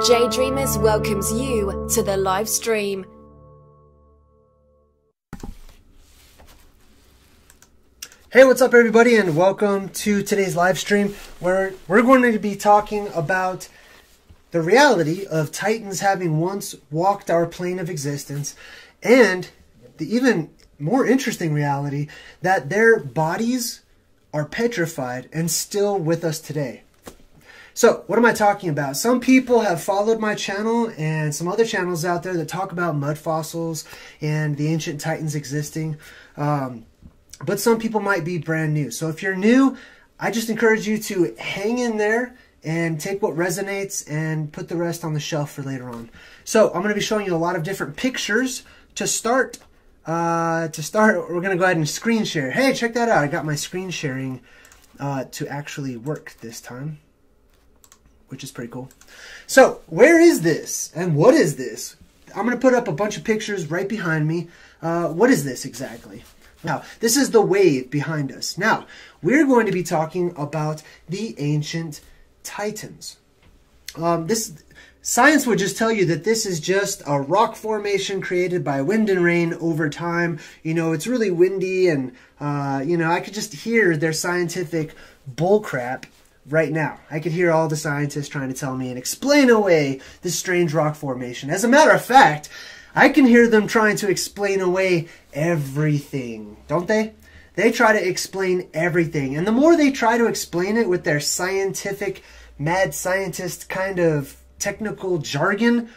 JayDreamerZ welcomes you to the live stream. Hey, what's up everybody, and welcome to today's live stream where we're going to be talking about the reality of Titans having once walked our plane of existence, and the even more interesting reality that their bodies are petrified and still with us today. So, what am I talking about? Some people have followed my channel and some other channels out there that talk about mud fossils and the ancient Titans existing. But some people might be brand new. So if you're new, I just encourage you to hang in there and take what resonates and put the rest on the shelf for later on. So I'm going to be showing you a lot of different pictures to start. We're going to go ahead and screen share. Hey, check that out. I got my screen sharing to actually work this time, which is pretty cool. So where is this and what is this? I'm going to put up a bunch of pictures right behind me. What is this exactly? Now, this is the wave behind us. Now, we're going to be talking about the ancient Titans. Science would just tell you that this is just a rock formation created by wind and rain over time. You know, it's really windy and, you know, I could just hear their scientific bullcrap right now. I could hear all the scientists trying to tell me and explain away this strange rock formation. As a matter of fact, I can hear them trying to explain away everything, don't they? They try to explain everything. And the more they try to explain it with their scientific, mad scientist kind of technical jargon,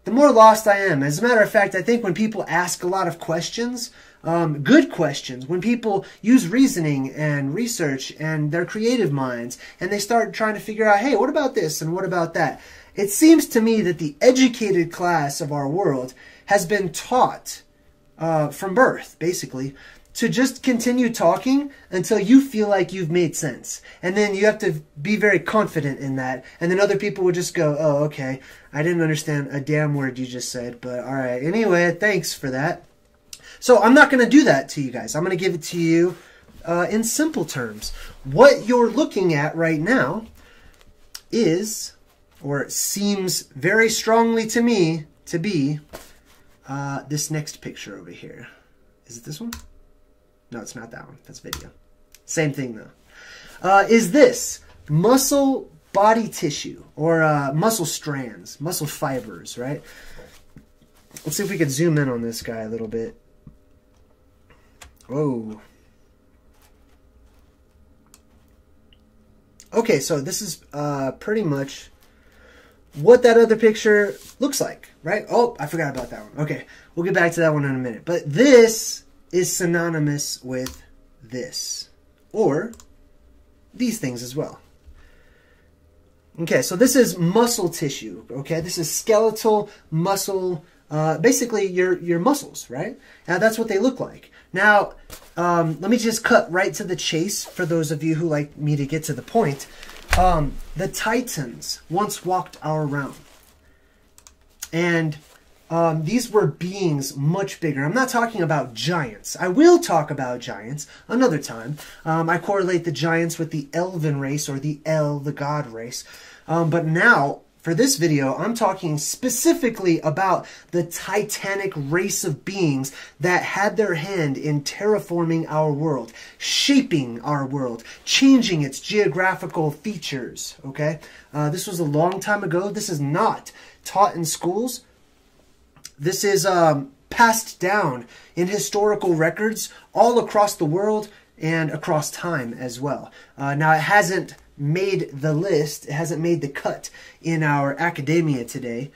the more lost I am. As a matter of fact, I think when people ask a lot of questions, good questions, when people use reasoning and research and their creative minds, and they start trying to figure out, hey, what about this and what about that? It seems to me that the educated class of our world has been taught from birth, basically, to just continue talking until you feel like you've made sense. And then you have to be very confident in that. And then other people would just go, oh, okay, I didn't understand a damn word you just said, but all right. Anyway, thanks for that. So I'm not going to do that to you guys. I'm going to give it to you in simple terms. What you're looking at right now is, or it seems very strongly to me to be, this next picture over here. Is it this one? No, it's not that one. That's video. Same thing though. Is this muscle body tissue or muscle strands, muscle fibers, right? Let's see if we could zoom in on this guy a little bit. Whoa. Okay, so this is pretty much what that other picture looks like, right? Oh, I forgot about that one. Okay, we'll get back to that one in a minute. But this is synonymous with this, or these things as well. Okay, so this is muscle tissue, okay? This is skeletal muscle, basically your muscles, right? Now, that's what they look like. Now, let me just cut right to the chase for those of you who like me to get to the point. The Titans once walked our realm, and these were beings much bigger. I'm not talking about giants. I will talk about giants another time. I correlate the giants with the elven race, or the the god race. But now, for this video, I'm talking specifically about the titanic race of beings that had their hand in terraforming our world, shaping our world, changing its geographical features, okay? This was a long time ago. This is not taught in schools. This is passed down in historical records all across the world and across time as well. Now, it hasn't made the list, it hasn't made the cut in our academia today.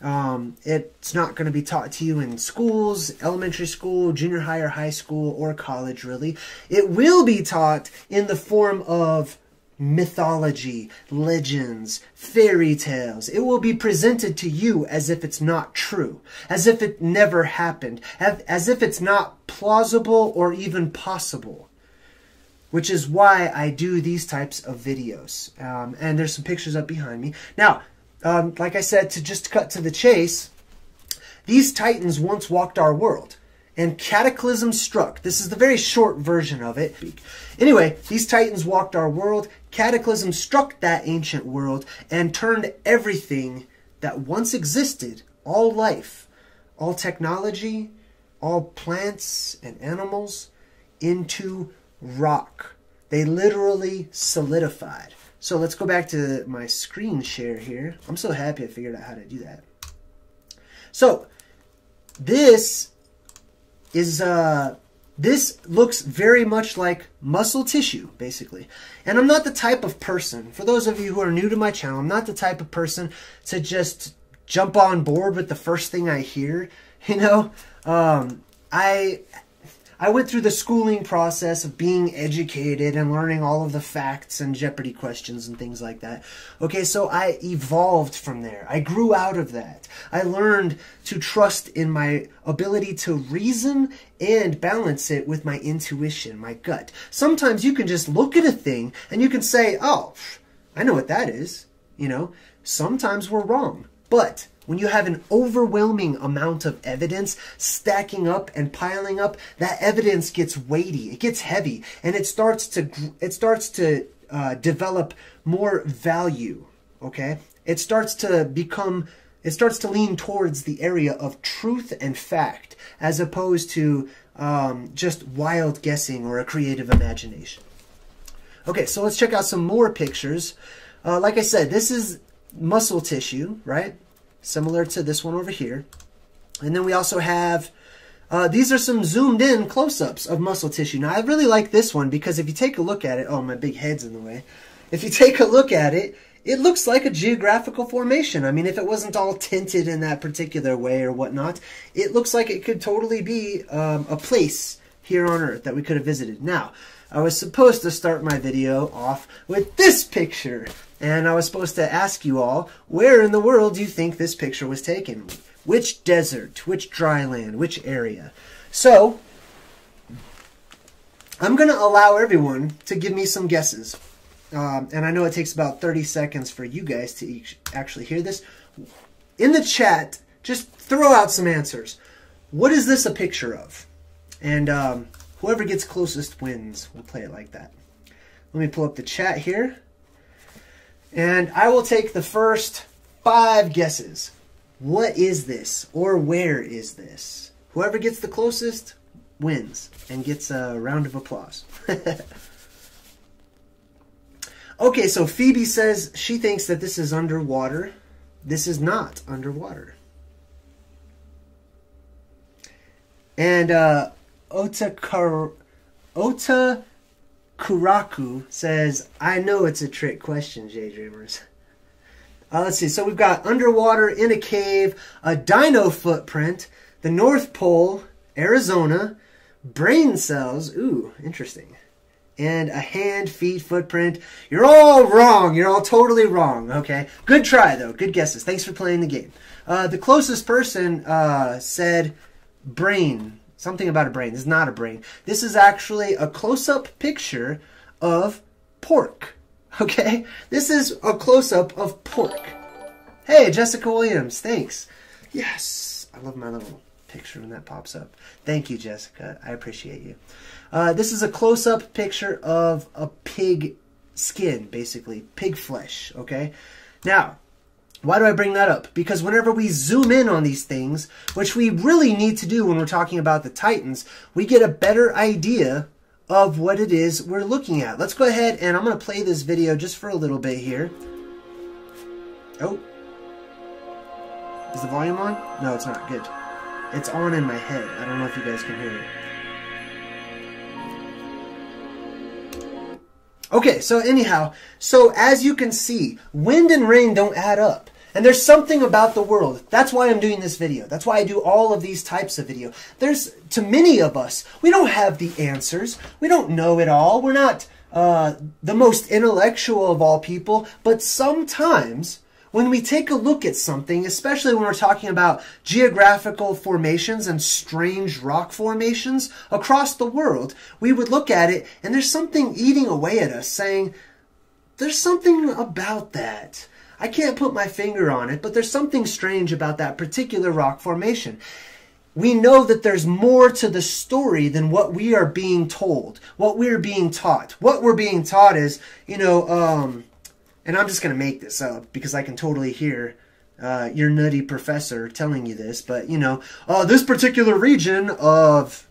It's not going to be taught to you in schools, elementary school, junior high or high school, or college really. It will be taught in the form of mythology, legends, fairy tales. It will be presented to you as if it's not true, as if it never happened, as if it's not plausible or even possible. Which is why I do these types of videos. And there's some pictures up behind me. Now, like I said, to just cut to the chase, these Titans once walked our world. And cataclysm struck. This is the very short version of it. Anyway, these Titans walked our world. Cataclysm struck that ancient world and turned everything that once existed, all life, all technology, all plants and animals, into rock. They literally solidified. So let's go back to my screen share here. I'm so happy I figured out how to do that. So this is this looks very much like muscle tissue, basically. And I'm not the type of person, for those of you who are new to my channel, I'm not the type of person to just jump on board with the first thing I hear. You know, I went through the schooling process of being educated and learning all of the facts and Jeopardy questions and things like that. Okay, so I evolved from there. I grew out of that. I learned to trust in my ability to reason and balance it with my intuition, my gut. Sometimes you can just look at a thing and you can say, oh, I know what that is. You know, sometimes we're wrong. But when you have an overwhelming amount of evidence stacking up and piling up, that evidence gets weighty, it gets heavy, and it starts to develop more value. Okay, it starts to lean towards the area of truth and fact, as opposed to just wild guessing or a creative imagination. Okay, so let's check out some more pictures. Like I said, this is muscle tissue, right? Similar to this one over here. And then we also have, these are some zoomed in close-ups of muscle tissue. Now I really like this one because if you take a look at it, oh, my big head's in the way. If you take a look at it, it looks like a geographical formation. I mean, if it wasn't all tinted in that particular way or whatnot, it looks like it could totally be a place here on Earth that we could have visited. Now, I was supposed to start my video off with this picture. And I was supposed to ask you all, where in the world do you think this picture was taken? Which desert? Which dry land? Which area? So, I'm going to allow everyone to give me some guesses. And I know it takes about 30 seconds for you guys to actually hear this. In the chat, just throw out some answers. What is this a picture of? And whoever gets closest wins. We'll play it like that. Let me pull up the chat here. And I will take the first 5 guesses. What is this? Or where is this? Whoever gets the closest wins and gets a round of applause. Okay, so Phoebe says she thinks that this is underwater. This is not underwater. And Kuraku says, I know it's a trick question, JayDreamerZ. Let's see. So we've got underwater, in a cave, a dino footprint, the North Pole, Arizona, brain cells. Ooh, interesting. And a hand, feet, footprint. You're all wrong. You're all totally wrong. Okay. Good try, though. Good guesses. Thanks for playing the game. The closest person said brain. Something about a brain. This is not a brain. This is actually a close-up picture of pork. Okay? This is a close-up of pork. Hey, Jessica Williams. Thanks. Yes. I love my little picture when that pops up. Thank you, Jessica. I appreciate you. This is a close-up picture of a pig skin, basically. Pig flesh. Okay? Now, why do I bring that up? Because whenever we zoom in on these things, which we really need to do when we're talking about the Titans, we get a better idea of what it is we're looking at. Let's go ahead and I'm going to play this video just for a little bit here. Oh. Is the volume on? No, it's not. Good. It's on in my head. I don't know if you guys can hear it. Okay, so anyhow, so as you can see, wind and rain don't add up. And there's something about the world. That's why I'm doing this video. That's why I do all of these types of video. To many of us, we don't have the answers. We don't know it all. We're not the most intellectual of all people. But sometimes, when we take a look at something, especially when we're talking about geographical formations and strange rock formations across the world, we would look at it and there's something eating away at us saying, there's something about that. I can't put my finger on it, but there's something strange about that particular rock formation. We know that there's more to the story than what we are being told, what we're being taught. What we're being taught is, you know, and I'm just going to make this up because I can totally hear your nutty professor telling you this, but you know, this particular region of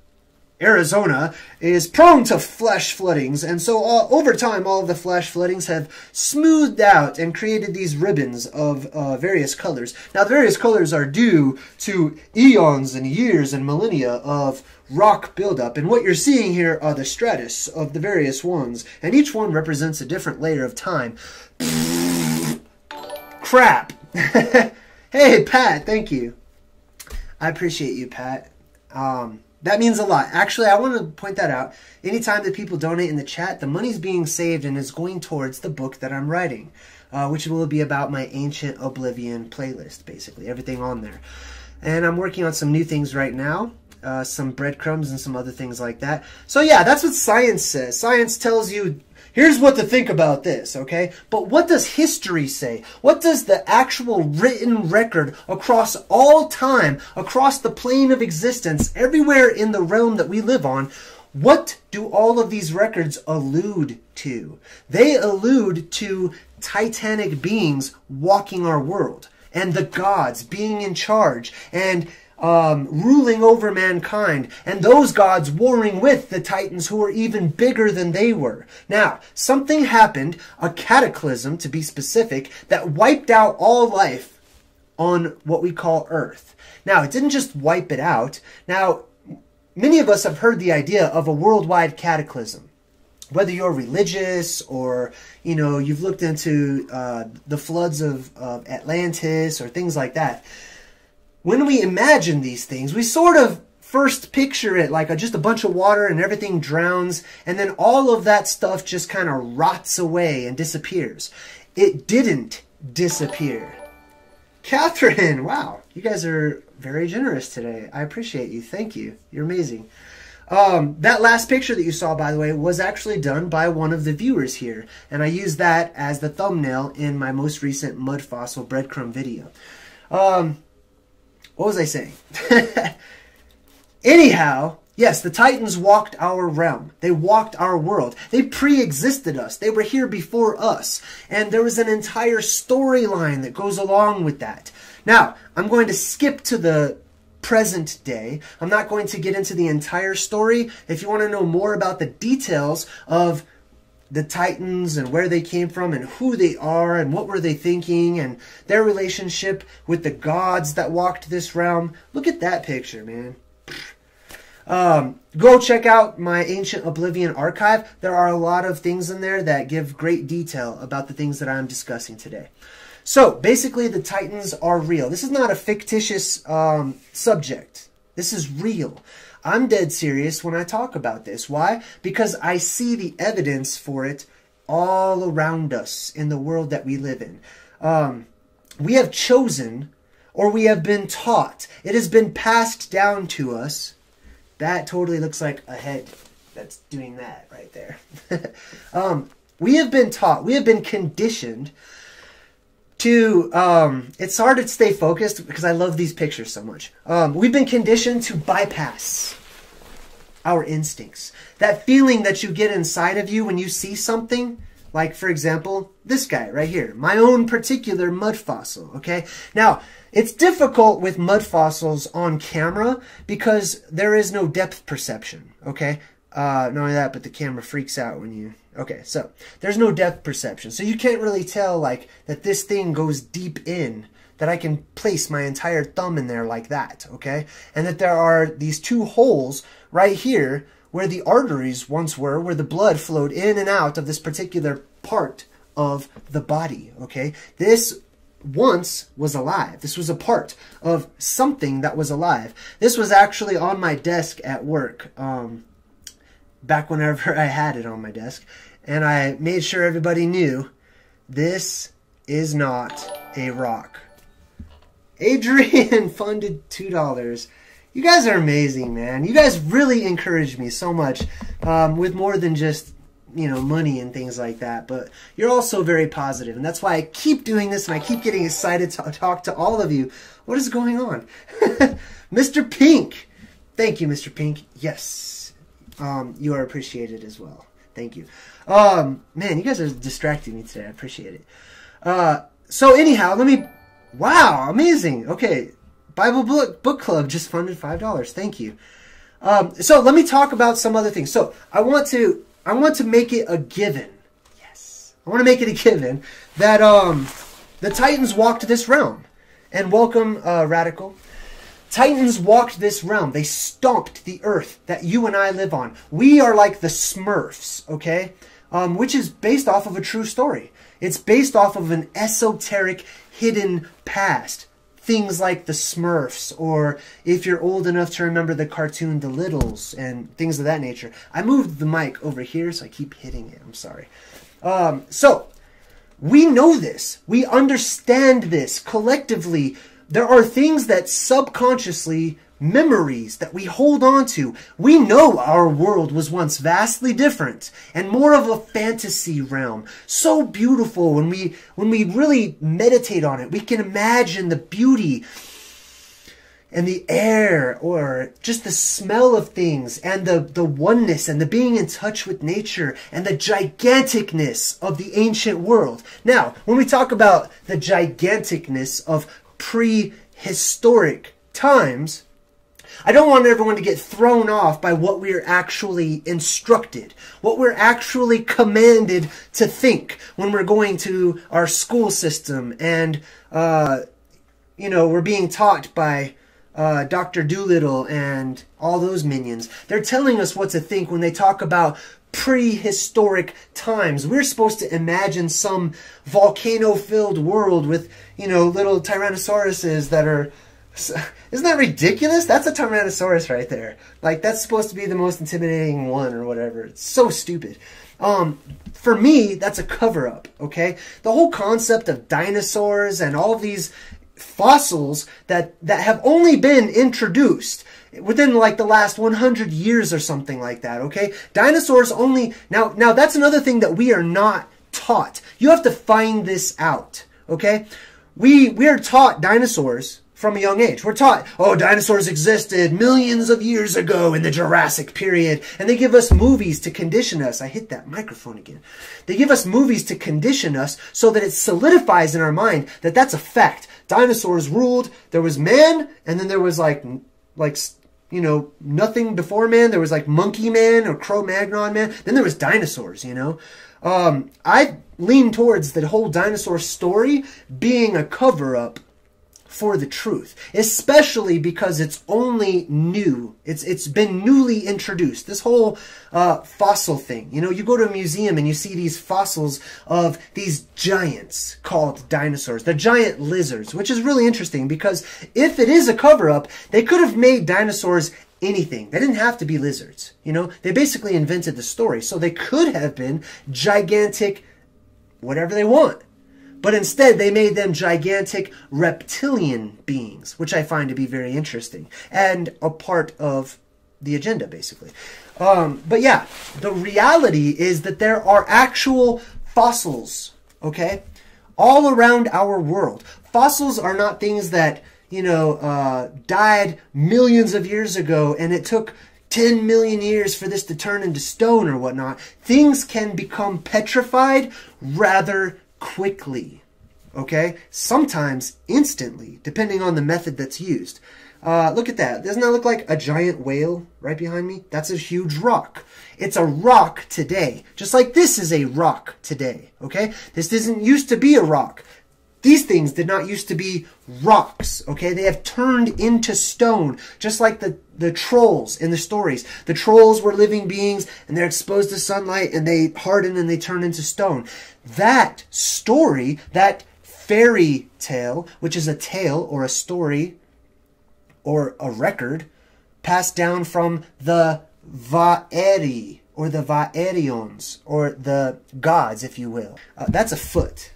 Arizona is prone to flash floodings, and so over time all of the flash floodings have smoothed out and created these ribbons of various colors. Now the various colors are due to eons and years and millennia of rock buildup, and what you're seeing here are the stratus of the various ones, and each one represents a different layer of time. Crap. Hey Pat, thank you. I appreciate you, Pat. That means a lot. Actually, I want to point that out. Anytime that people donate in the chat, the money's being saved and is going towards the book that I'm writing, which will be about my Ancient Oblivion playlist, basically. Everything on there. And I'm working on some new things right now. Some breadcrumbs and some other things like that. So yeah, that's what science says. Science tells you, here's what to think about this, okay? But what does history say? What does the actual written record across all time, across the plane of existence, everywhere in the realm that we live on, what do all of these records allude to? They allude to titanic beings walking our world, and the gods being in charge, and ruling over mankind, and those gods warring with the Titans who were even bigger than they were. Now, something happened, a cataclysm to be specific, that wiped out all life on what we call Earth. Now, it didn't just wipe it out. Now, many of us have heard the idea of a worldwide cataclysm. Whether you're religious or, you know, you've looked into the floods of Atlantis or things like that. When we imagine these things, we sort of first picture it like just a bunch of water and everything drowns, and then all of that stuff just kind of rots away and disappears. It didn't disappear. Catherine, wow, you guys are very generous today. I appreciate you. Thank you. You're amazing. That last picture that you saw, by the way, was actually done by one of the viewers here, and I used that as the thumbnail in my most recent mud fossil breadcrumb video. What was I saying? Anyhow, yes, the Titans walked our realm. They walked our world. They pre-existed us. They were here before us. And there was an entire storyline that goes along with that. Now, I'm going to skip to the present day. I'm not going to get into the entire story. If you want to know more about the details of the Titans and where they came from and who they are and what were they thinking and their relationship with the gods that walked this realm. Look at that picture, man. Go check out my Ancient Oblivion archive. There are a lot of things in there that give great detail about the things that I'm discussing today. So, basically, the Titans are real. This is not a fictitious subject. This is real. I'm dead serious when I talk about this. Why? Because I see the evidence for it all around us in the world that we live in. We have chosen, or we have been taught. It has been passed down to us. That totally looks like a head that's doing that right there. We have been taught, we have been conditioned to, it's hard to stay focused because I love these pictures so much. We've been conditioned to bypass our instincts. That feeling that you get inside of you when you see something, like, for example, this guy right here, my own particular mud fossil, okay? Now, it's difficult with mud fossils on camera because there is no depth perception, okay? Not only that, but the camera freaks out when you... Okay, so there's no depth perception. So you can't really tell, like, that this thing goes deep in, that I can place my entire thumb in there like that, okay? And that there are these two holes right here where the arteries once were, where the blood flowed in and out of this particular part of the body, okay? This once was alive. This was a part of something that was alive. This was actually on my desk at work, back whenever I had it on my desk, and I made sure everybody knew this is not a rock. Adrian funded $2. You guys are amazing, man. You guys really encourage me so much with more than just, you know, money and things like that. But you're also very positive, and that's why I keep doing this, and I keep getting excited to talk to all of you. What is going on? Mr. Pink. Thank you, Mr. Pink. Yes. You are appreciated as well. Thank you. Man, you guys are distracting me today. I appreciate it. So anyhow, let me Wow, amazing. Okay, Bible book club just funded $5. Thank you. So let me talk about some other things. So I want to make it a given. Yes, I want to make it a given that the Titans walked this realm. And welcome, Radical. Titans walked this realm. They stomped the earth that you and I live on. We are like the Smurfs, okay? Which is based off of a true story. It's based off of an esoteric, hidden past. Things like the Smurfs, or if you're old enough to remember the cartoon The Littles, and things of that nature. I moved the mic over here, so I keep hitting it. I'm sorry. So, we know this. We understand this collectively. There are things that subconsciously, memories that we hold on to. We know our world was once vastly different and more of a fantasy realm. So beautiful when we really meditate on it. We can imagine the beauty and the air, or just the smell of things, and the oneness and the being in touch with nature and the giganticness of the ancient world. Now, when we talk about the giganticness of prehistoric times, I don't want everyone to get thrown off by what we're actually instructed, what we're actually commanded to think when we're going to our school system and, you know, we're being taught by Dr. Doolittle and all those minions. They're telling us what to think when they talk about prehistoric times. We're supposed to imagine some volcano-filled world with, you know, little Tyrannosauruses that are... Isn't that ridiculous? That's a Tyrannosaurus right there. Like, that's supposed to be the most intimidating one or whatever. It's so stupid. For me, that's a cover-up, okay? The whole concept of dinosaurs and all these fossils that have only been introduced within like the last 100 years or something like that, okay? Dinosaurs only... Now that's another thing that we are not taught. You have to find this out, okay? We are taught dinosaurs from a young age. We're taught, oh, dinosaurs existed millions of years ago in the Jurassic period. And they give us movies to condition us. I hit that microphone again. They give us movies to condition us so that it solidifies in our mind that that's a fact. Dinosaurs ruled. There was man, and then there was like, you know, nothing before man. There was like monkey man or Cro-Magnon man. Then there was dinosaurs, you know. I lean towards the whole dinosaur story being a cover-up for the truth, especially because it's only new. It's been newly introduced. This whole fossil thing. You know, you go to a museum and you see these fossils of these giants called dinosaurs. They're giant lizards, which is really interesting because if it is a cover-up, they could have made dinosaurs anything. They didn't have to be lizards. You know, they basically invented the story. So they could have been gigantic, whatever they want. But instead, they made them gigantic reptilian beings, which I find to be very interesting and a part of the agenda, basically. But yeah, the reality is that there are actual fossils, okay, all around our world. Fossils are not things that, you know, died millions of years ago and it took 10 million years for this to turn into stone or whatnot. Things can become petrified rather quickly, okay? Sometimes instantly, depending on the method that's used. Look at that. Doesn't that look like a giant whale right behind me? That's a huge rock. It's a rock today, just like this is a rock today, okay? This didn't used to be a rock. These things did not used to be rocks, okay? They have turned into stone, just like the trolls in the stories. The trolls were living beings, and they're exposed to sunlight, and they harden, and they turn into stone. That story, that fairy tale, which is a tale or a story or a record, passed down from the Vaeri, or the Vaerions, or the gods, if you will. That's a foot.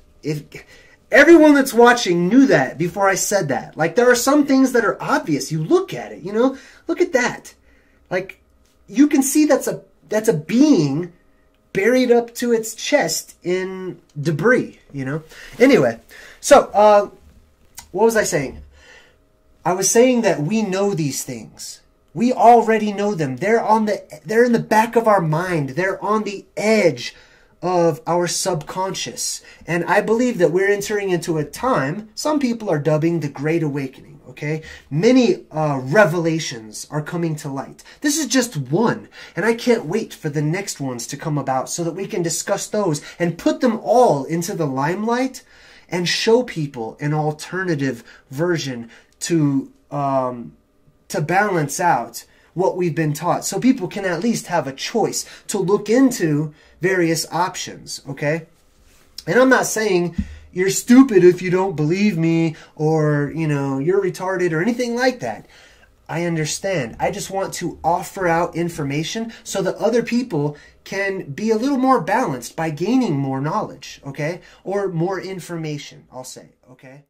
Everyone that's watching knew that before I said that. Like, there are some things that are obvious. You look at it, you know? Look at that. Like, you can see that's a being buried up to its chest in debris, you know? Anyway, so, what was I saying? I was saying that we know these things. We already know them. They're in the back of our mind. They're on the edge of our subconscious. And I believe that we're entering into a time some people are dubbing the Great Awakening, okay? Many revelations are coming to light. This is just one, and I can't wait for the next ones to come about so that we can discuss those and put them all into the limelight and show people an alternative version to balance out what we've been taught, so people can at least have a choice to look into various options, okay? And I'm not saying you're stupid if you don't believe me, or, you know, you're retarded or anything like that. I understand. I just want to offer out information so that other people can be a little more balanced by gaining more knowledge, okay? Or more information, I'll say, okay?